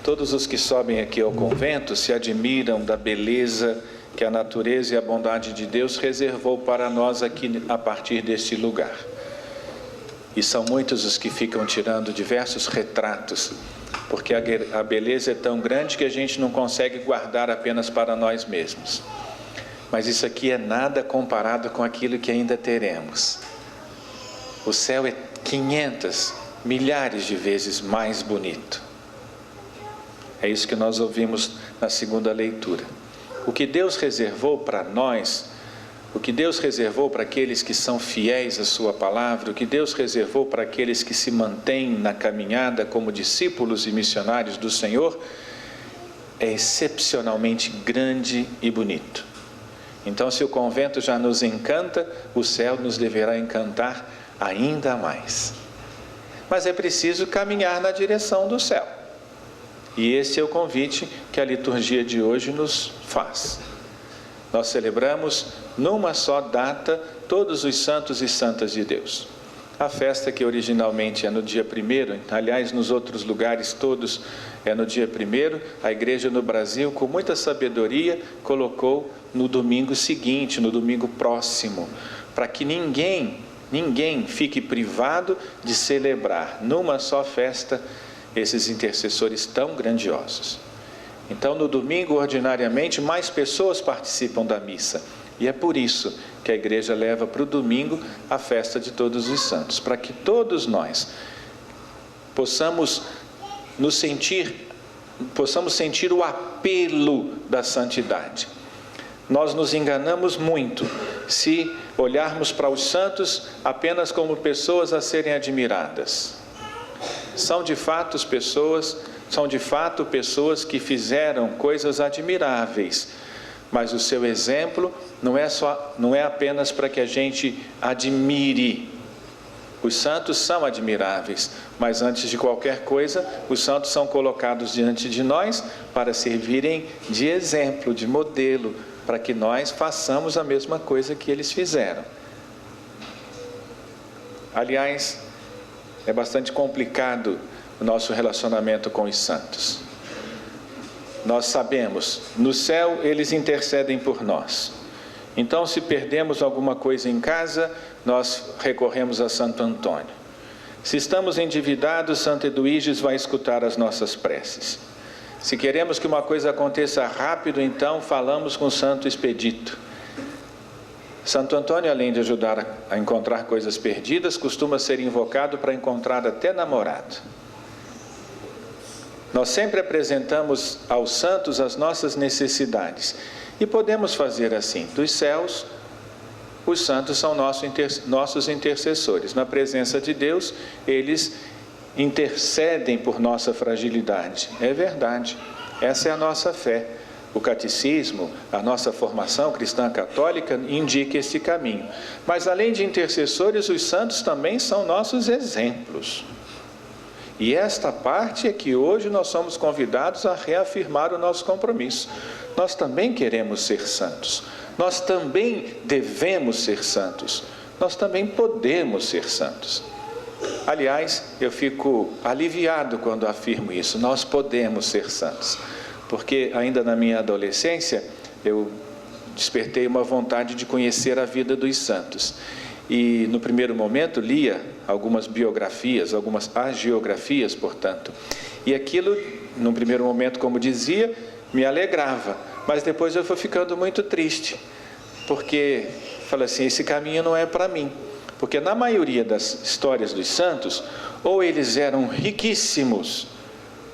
Todos os que sobem aqui ao convento se admiram da beleza que a natureza e a bondade de Deus reservou para nós aqui a partir deste lugar. E são muitos os que ficam tirando diversos retratos, porque a beleza é tão grande que a gente não consegue guardar apenas para nós mesmos. Mas isso aqui é nada comparado com aquilo que ainda teremos. O céu é 500, milhares de vezes mais bonito. É isso que nós ouvimos na segunda leitura. O que Deus reservou para nós, o que Deus reservou para aqueles que são fiéis à sua palavra, o que Deus reservou para aqueles que se mantêm na caminhada como discípulos e missionários do Senhor, é excepcionalmente grande e bonito. Então, se o convento já nos encanta, o céu nos deverá encantar ainda mais. Mas é preciso caminhar na direção do céu. E esse é o convite que a liturgia de hoje nos faz. Nós celebramos numa só data todos os santos e santas de Deus. A festa que originalmente é no dia 1º, aliás, nos outros lugares todos é no dia 1º, a igreja no Brasil, com muita sabedoria, colocou no domingo seguinte, no domingo próximo, para que ninguém fique privado de celebrar numa só festa esses intercessores tão grandiosos. Então, no domingo, ordinariamente, mais pessoas participam da missa. E é por isso que a igreja leva para o domingo a festa de todos os santos, para que todos nós possamos sentir o apelo da santidade. Nós nos enganamos muito se olharmos para os santos apenas como pessoas a serem admiradas. São de fato pessoas que fizeram coisas admiráveis, mas o seu exemplo não é apenas para que a gente admire. Os santos são admiráveis, mas antes de qualquer coisa, os santos são colocados diante de nós para servirem de exemplo, de modelo, para que nós façamos a mesma coisa que eles fizeram. Aliás, é bastante complicado o nosso relacionamento com os santos. Nós sabemos, no céu eles intercedem por nós. Então, se perdemos alguma coisa em casa, nós recorremos a Santo Antônio. Se estamos endividados, Santo Eduíges vai escutar as nossas preces. Se queremos que uma coisa aconteça rápido, então falamos com Santo Expedito. Santo Antônio, além de ajudar a encontrar coisas perdidas, costuma ser invocado para encontrar até namorado. Nós sempre apresentamos aos santos as nossas necessidades. E podemos fazer assim. Dos céus, os santos são nossos intercessores. Na presença de Deus, eles intercedem por nossa fragilidade. É verdade. Essa é a nossa fé. O catecismo, a nossa formação cristã católica indica esse caminho. Mas além de intercessores, os santos também são nossos exemplos. E esta parte é que hoje nós somos convidados a reafirmar o nosso compromisso. Nós também queremos ser santos. Nós também devemos ser santos. Nós também podemos ser santos. Aliás, eu fico aliviado quando afirmo isso. Nós podemos ser santos. Porque ainda na minha adolescência, eu despertei uma vontade de conhecer a vida dos santos. E no primeiro momento lia algumas biografias, algumas agiografias, portanto. E aquilo, no primeiro momento, como dizia, me alegrava. Mas depois eu fui ficando muito triste. Porque, falei assim, esse caminho não é para mim. Porque na maioria das histórias dos santos, ou eles eram riquíssimos,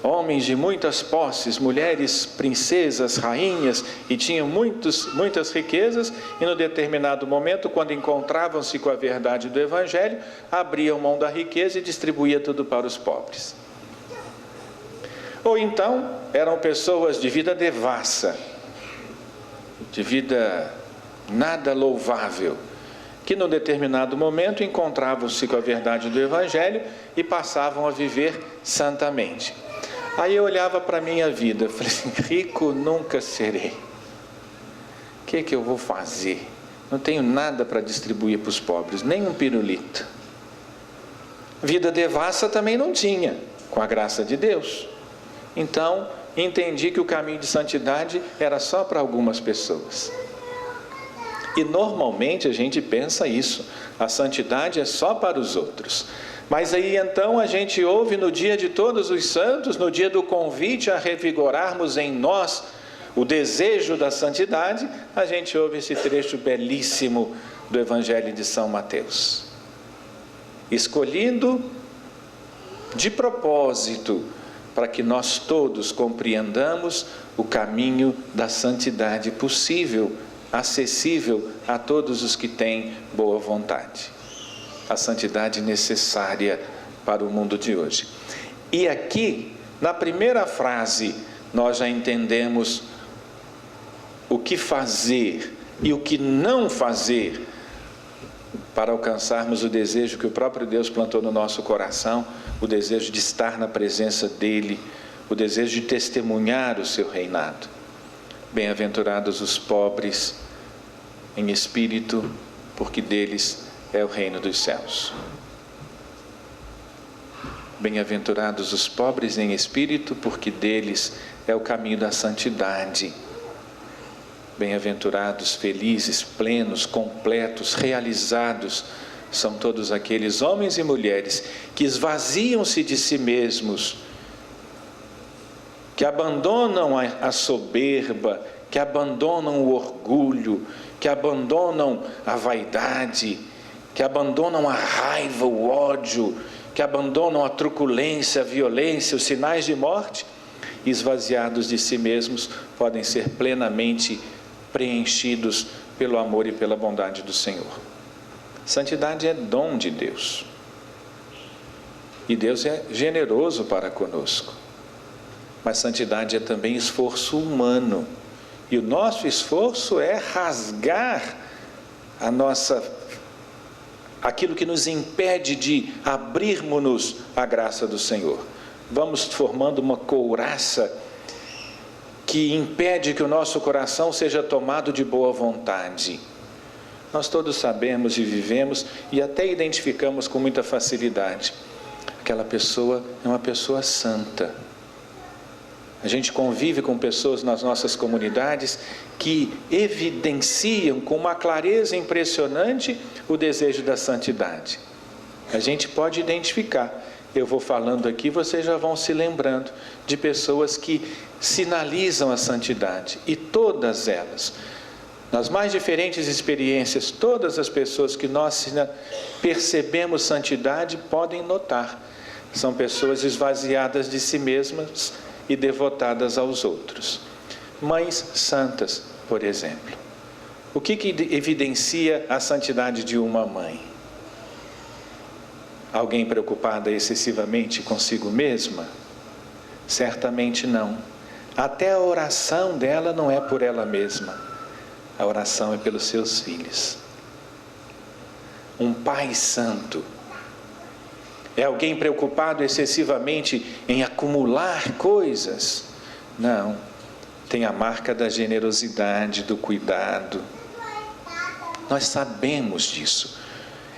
homens de muitas posses, mulheres, princesas, rainhas, e tinham muitas riquezas, e no determinado momento, quando encontravam-se com a verdade do Evangelho, abriam mão da riqueza e distribuíam tudo para os pobres. Ou então, eram pessoas de vida devassa, de vida nada louvável, que no determinado momento encontravam-se com a verdade do Evangelho e passavam a viver santamente. Aí eu olhava para a minha vida, falei assim, rico nunca serei. O que eu vou fazer? Não tenho nada para distribuir para os pobres, nem um pirulito. Vida devassa também não tinha, com a graça de Deus. Então, entendi que o caminho de santidade era só para algumas pessoas. E normalmente a gente pensa isso, a santidade é só para os outros. Mas aí então a gente ouve no dia de todos os santos, no dia do convite a revigorarmos em nós o desejo da santidade, a gente ouve esse trecho belíssimo do Evangelho de São Mateus. Escolhido de propósito para que nós todos compreendamos o caminho da santidade possível, acessível a todos os que têm boa vontade. A santidade necessária para o mundo de hoje. E aqui, na primeira frase, nós já entendemos o que fazer e o que não fazer para alcançarmos o desejo que o próprio Deus plantou no nosso coração, o desejo de estar na presença dEle, o desejo de testemunhar o seu reinado. Bem-aventurados os pobres em espírito, porque deles é o reino dos céus. Bem-aventurados os pobres em espírito, porque deles é o caminho da santidade. Bem-aventurados, felizes, plenos, completos, realizados, são todos aqueles homens e mulheres que esvaziam-se de si mesmos, que abandonam a soberba, que abandonam o orgulho, que abandonam a vaidade, que abandonam a raiva, o ódio, que abandonam a truculência, a violência, os sinais de morte, esvaziados de si mesmos, podem ser plenamente preenchidos pelo amor e pela bondade do Senhor. Santidade é dom de Deus. E Deus é generoso para conosco. Mas santidade é também esforço humano. E o nosso esforço é rasgar aquilo que nos impede de abrirmos-nos à graça do Senhor. Vamos formando uma couraça que impede que o nosso coração seja tomado de boa vontade. Nós todos sabemos e vivemos e até identificamos com muita facilidade. Aquela pessoa é uma pessoa santa. A gente convive com pessoas nas nossas comunidades que evidenciam com uma clareza impressionante o desejo da santidade. A gente pode identificar. Eu vou falando aqui, vocês já vão se lembrando de pessoas que sinalizam a santidade. E todas elas, nas mais diferentes experiências, todas as pessoas que nós percebemos santidade podem notar. São pessoas esvaziadas de si mesmas e devotadas aos outros. Mães santas, por exemplo. O que evidencia a santidade de uma mãe? Alguém preocupada excessivamente consigo mesma? Certamente não. Até a oração dela não é por ela mesma. A oração é pelos seus filhos. Um pai santo é alguém preocupado excessivamente em acumular coisas? Não. Tem a marca da generosidade, do cuidado. Nós sabemos disso.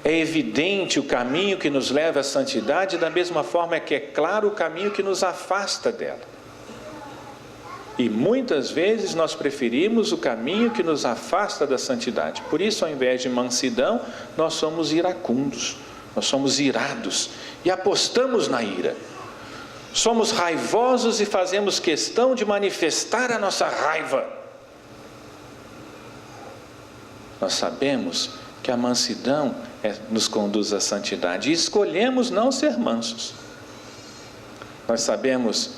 É evidente o caminho que nos leva à santidade, da mesma forma que é claro o caminho que nos afasta dela. E muitas vezes nós preferimos o caminho que nos afasta da santidade. Por isso, ao invés de mansidão, nós somos iracundos, nós somos irados e apostamos na ira. Somos raivosos e fazemos questão de manifestar a nossa raiva. Nós sabemos que a mansidão nos conduz à santidade e escolhemos não ser mansos. Nós sabemos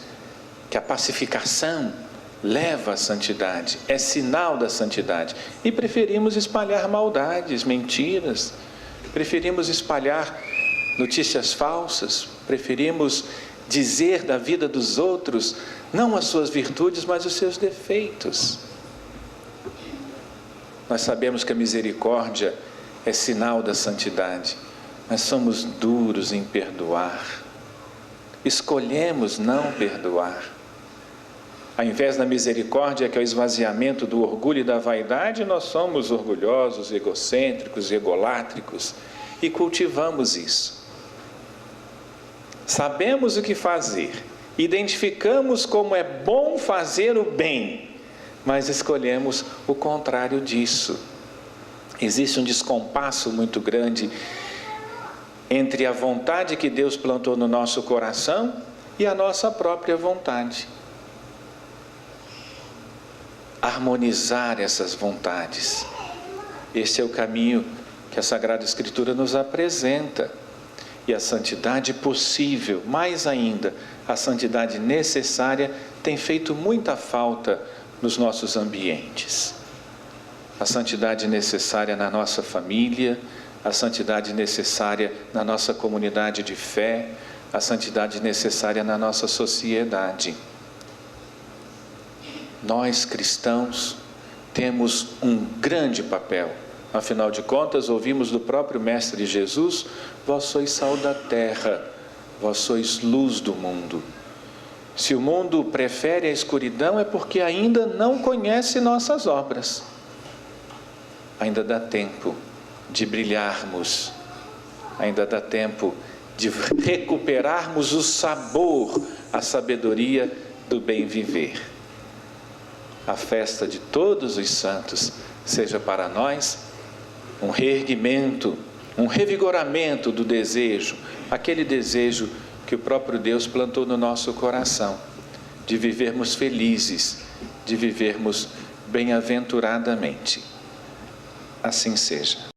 que a pacificação leva à santidade, é sinal da santidade, e preferimos espalhar maldades, mentiras, preferimos espalhar notícias falsas, preferimos dizer da vida dos outros não as suas virtudes, mas os seus defeitos. Nós sabemos que a misericórdia é sinal da santidade, mas somos duros em perdoar. Escolhemos não perdoar. Ao invés da misericórdia, que é o esvaziamento do orgulho e da vaidade, nós somos orgulhosos, egocêntricos, egolátricos e cultivamos isso. Sabemos o que fazer identificamos como é bom fazer o bem, mas escolhemos o contrário disso. Existe um descompasso muito grande entre a vontade que Deus plantou no nosso coração e a nossa própria vontade. Harmonizar essas vontades. Este é o caminho que a Sagrada Escritura nos apresenta. E a santidade possível, mais ainda, a santidade necessária, tem feito muita falta nos nossos ambientes. A santidade necessária na nossa família, a santidade necessária na nossa comunidade de fé, a santidade necessária na nossa sociedade. Nós, cristãos, temos um grande papel. Afinal de contas, ouvimos do próprio Mestre Jesus: vós sois sal da terra, vós sois luz do mundo. Se o mundo prefere a escuridão, é porque ainda não conhece nossas obras. Ainda dá tempo de brilharmos, ainda dá tempo de recuperarmos o sabor, a sabedoria do bem viver. A festa de todos os santos seja para nós um reerguimento, um revigoramento do desejo, aquele desejo que o próprio Deus plantou no nosso coração, de vivermos felizes, de vivermos bem-aventuradamente. Assim seja.